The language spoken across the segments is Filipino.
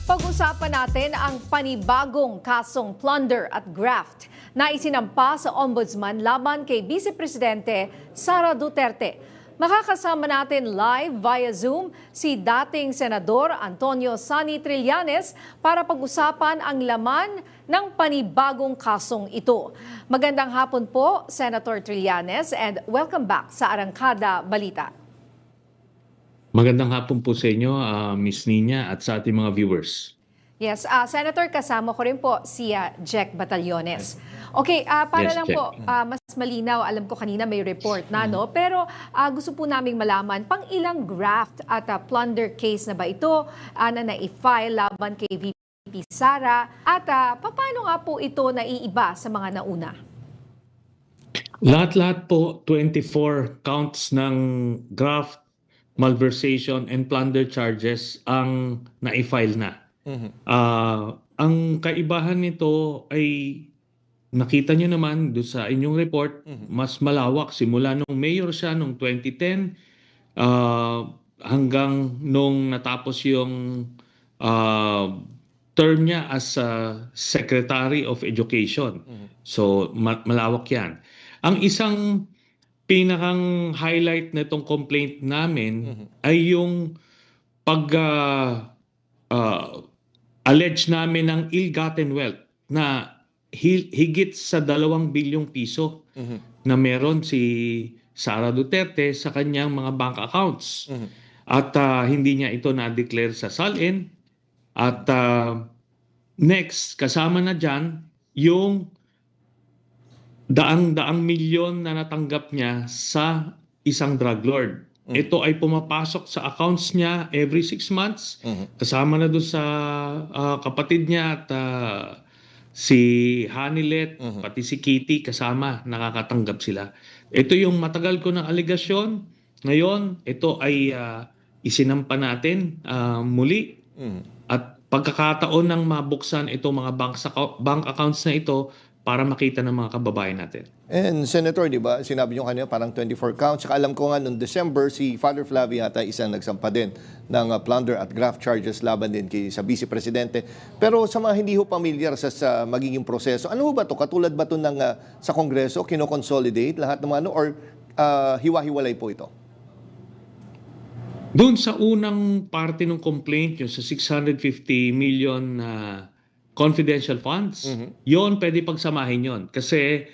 Pag-usapan natin ang panibagong kasong plunder at graft na isinampa sa Ombudsman laban kay Vice Presidente Sara Duterte. Makakasama natin live via Zoom si dating Senador Antonio Sani Trillanes para pag-usapan ang laman ng panibagong kasong ito. Magandang hapon po, Senator Trillanes, and welcome back sa Arangkada Balita. Magandang hapon po sa inyo, Miss Nina, at sa ating mga viewers. Yes, Senator, kasama ko rin po si Jack Batallones. Okay, para Yes, lang Jack. po, mas malinaw, alam ko kanina may report na, no? Pero gusto po naming malaman, pang ilang graft at plunder case na ba ito na na-file laban kay VP Sara? At paano nga po ito naiiba sa mga nauna? Lahat-lahat po, 24 counts ng graft, malversation, and plunder charges ang na-file na. Ang kaibahan nito ay nakita nyo naman doon sa inyong report, mas malawak simula nung mayor siya noong 2010 hanggang nung natapos yung term niya as Secretary of Education. So malawak yan. Ang isang pinakang highlight na itong complaint namin ay yung allege namin ng ill-gotten wealth na higit sa 2 bilyong piso na meron si Sara Duterte sa kanyang mga bank accounts. At hindi niya ito na-declare sa SALN. At next, kasama na dyan yung daang milyon na natanggap niya sa isang drug lord. Ito ay pumapasok sa accounts niya every 6 months. Kasama na doon sa kapatid niya at si Hanilet, pati si Kitty kasama, nakakatanggap sila. Ito yung matagal ko ng aligasyon. Ngayon, ito ay isinampa natin muli. At pagkakataon ng mabuksan itong mga bank accounts na ito para makita ng mga kababayan natin. And Senator, di ba, sinabi nyo kanina parang 24 counts. Saka alam ko nga noong December, si Father Flavio yata isang nagsampa din ng plunder at graft charges laban din sa Vice Presidente. Pero sa mga hindi ho pamilyar sa magiging proseso, ano ba to? Katulad ba to ng sa Kongreso, kino-consolidate lahat ng ano, or hiwa-hiwalay po ito? Doon sa unang parte ng complaint, yung sa 650 million confidential funds, yon pwede pagsamahin yon. Kasi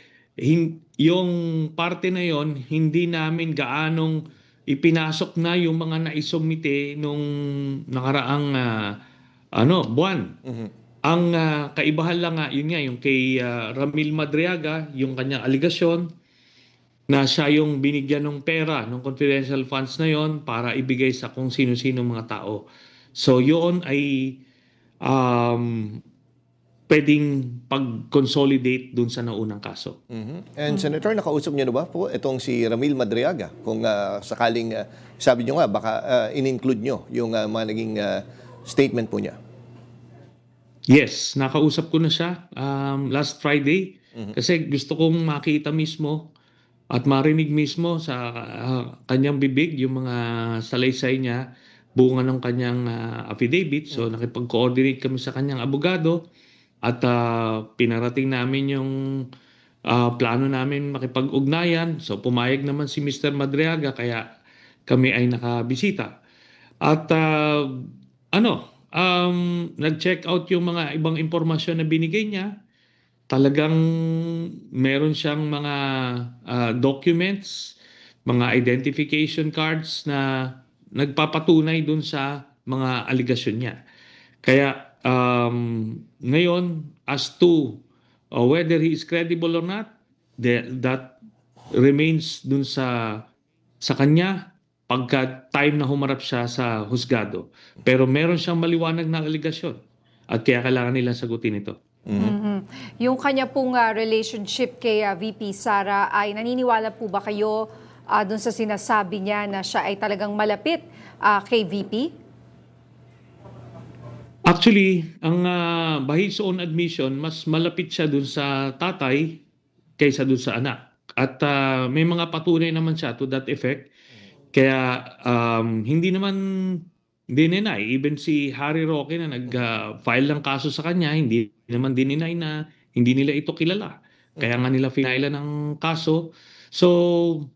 yung parte na yon hindi namin gaanong ipinasok na yung mga naisumite nung nakaraang buwan. Ang kaibahan lang nga, yun nga, yung kay Ramil Madriaga, yung kanyang aligasyon, na siya yung binigyan ng pera ng confidential funds na yon para ibigay sa kung sino-sino mga tao. So yun ay pwedeng pag-consolidate dun sa naunang kaso. And Senator, nakausap niyo na ba po itong si Ramil Madriaga? Kung sakaling, sabi niyo nga, baka in-include niyo yung mga naging statement po niya. Yes, nakausap ko na siya last Friday. Kasi gusto kong makita mismo at marinig mismo sa kanyang bibig yung mga salaysay niya, bunga ng kanyang affidavit. So nakipag-coordinate kami sa kanyang abogado. At pinarating namin yung plano namin makipag-ugnayan. So pumayag naman si Mr. Madriaga kaya kami ay nakabisita. At nag-check out yung mga ibang impormasyon na binigay niya. Talagang meron siyang mga documents, mga identification cards na nagpapatunay dun sa mga aligasyon niya. Kaya ngayon, as to whether he is credible or not, that remains dun sa kanya pagka time na humarap siya sa husgado. Pero meron siyang maliwanag na aligasyon at kaya kailangan nilang sagutin ito. Yung kanya pong relationship kay VP Sara, ay naniniwala po ba kayo dun sa sinasabi niya na siya ay talagang malapit kay VP? Actually, ang bahid sa own admission, mas malapit siya dun sa tatay kaysa dun sa anak. At may mga patunay naman siya to that effect. Kaya hindi naman dininay. Even si Harry Roque na nag-file ng kaso sa kanya, hindi naman dininay na hindi nila ito kilala. Kaya nga nila finala ng kaso. So,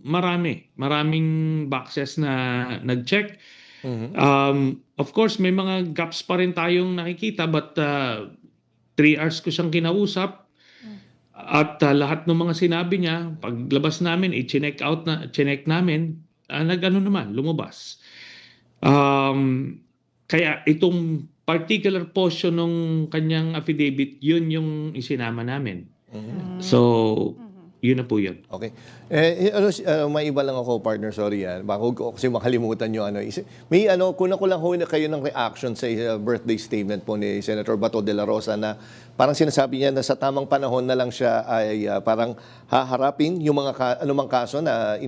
maraming boxes na nag-check. Of course, may mga gaps pa rin tayong nakikita, but 3 hours ko siyang kinausap. At lahat ng mga sinabi niya, paglabas namin, chinek namin, nag-ano naman, lumabas. Kaya itong particular portion ng kanyang affidavit, yun yung isinama namin. So, yun na po yun. Okay. May iba lang ako, partner, sorry yan. Baka ko kasi makalimutan yung ano. May kuna ko lang ho na kayo ng reaction sa birthday statement po ni Senator Bato de la Rosa na parang sinasabi niya na sa tamang panahon na lang siya ay parang haharapin yung mga anumang kaso na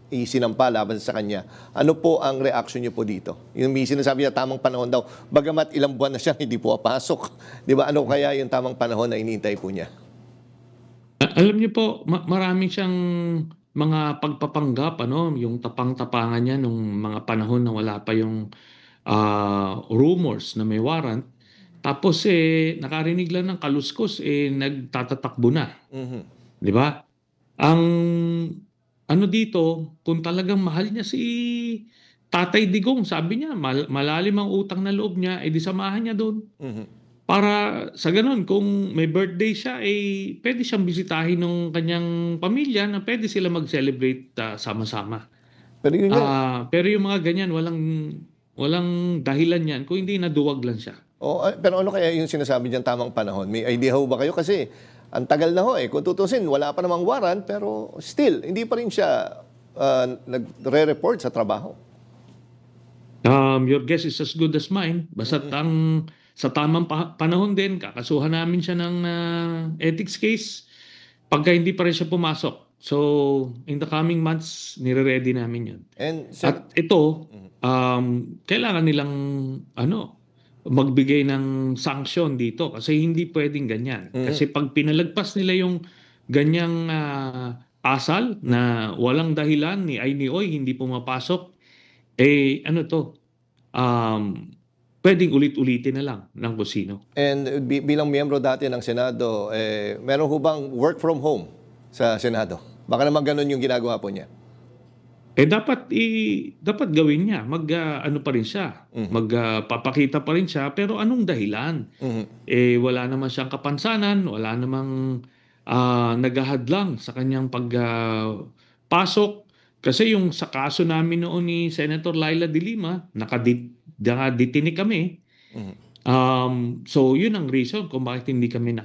isinampa laban sa kanya. Ano po ang reaction niyo po dito? Yung may sinasabi niya tamang panahon daw, bagamat ilang buwan na siya hindi po papasok. Di ba? Ano kaya yung tamang panahon na inintay po niya? Alam niyo po, marami siyang mga pagpapanggap, yung tapang-tapangan niya nung mga panahon na wala pa yung rumors na may warrant. Tapos nakarinig lang ng kaluskos, nagtatatakbo na. Di ba? Ang ano dito, kung talagang mahal niya si Tatay Digong, sabi niya, malalim ang utang na loob niya, di samahan niya doon. Para sa ganun, kung may birthday siya, pwede siyang bisitahin ng kanyang pamilya na pwede sila mag-celebrate sama-sama. Pero yun pero yung mga ganyan, walang dahilan yan kung hindi naduwag lang siya. pero ano kaya yung sinasabi niyang tamang panahon? May idea ho ba kayo? Kasi ang tagal na ho Kung tutusin, wala pa namang warrant, pero still, hindi pa rin siya nagre-report sa trabaho. Your guess is as good as mine. Basta't sa tamang panahon din, kakasuhan namin siya ng ethics case pagka hindi pa rin siya pumasok. So, in the coming months, nire-ready namin yun. At ito, kailangan nilang magbigay ng sanction dito kasi hindi pwedeng ganyan. Kasi pag pinalagpas nila yung ganyang asal na walang dahilan ni Ay ni Oy, hindi pumapasok, pwedeng ulit-ulitin na lang ng kusino. And bilang miyembro dati ng Senado, meron ho bang work from home sa Senado? Baka naman ganun yung ginagawa po niya. Dapat gawin niya. Ano pa rin siya. Magpapakita pa rin siya. Pero anong dahilan? Wala naman siyang kapansanan. Wala namang naghahadlang sa kanyang pagpasok. Kasi yung sa kaso namin noon ni Senator Laila de Lima, nakadetini kami. So, yun ang reason kung bakit hindi kami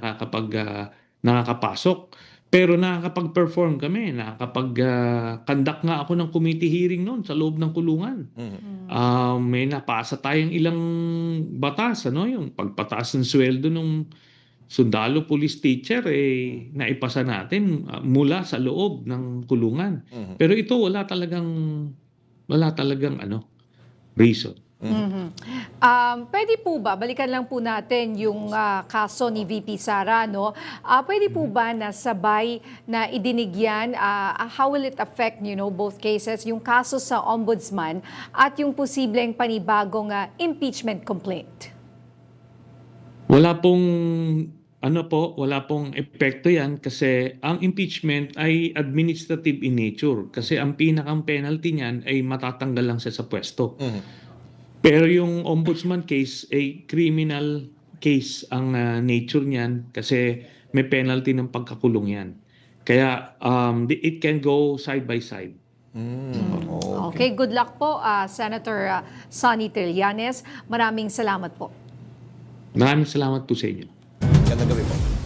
nakakapasok. Pero nakakapag-perform kami. Nakakapag-conduct nga ako ng committee hearing noon sa loob ng kulungan. May napasa tayong ilang batas. Yung pagpataas ng sweldo ng sundalo, police teacher, naipasa natin mula sa loob ng kulungan. Pero ito wala talagang reason. Pwede po ba, balikan lang po natin yung kaso ni VP Sara, no? Pwede po ba na sabay na idinigyan, how will it affect, both cases, yung kaso sa ombudsman at yung posibleng panibagong impeachment complaint? Wala pong epekto yan kasi ang impeachment ay administrative in nature kasi ang pinakang penalty niyan ay matatanggal lang siya sa pwesto. Pero yung ombudsman case ay criminal case ang nature niyan kasi may penalty ng pagkakulong yan. Kaya it can go side by side. Okay, good luck po, Senator Sonny Trillanes. Maraming salamat po. Maraming salamat po sa inyo. Gandang gabi po.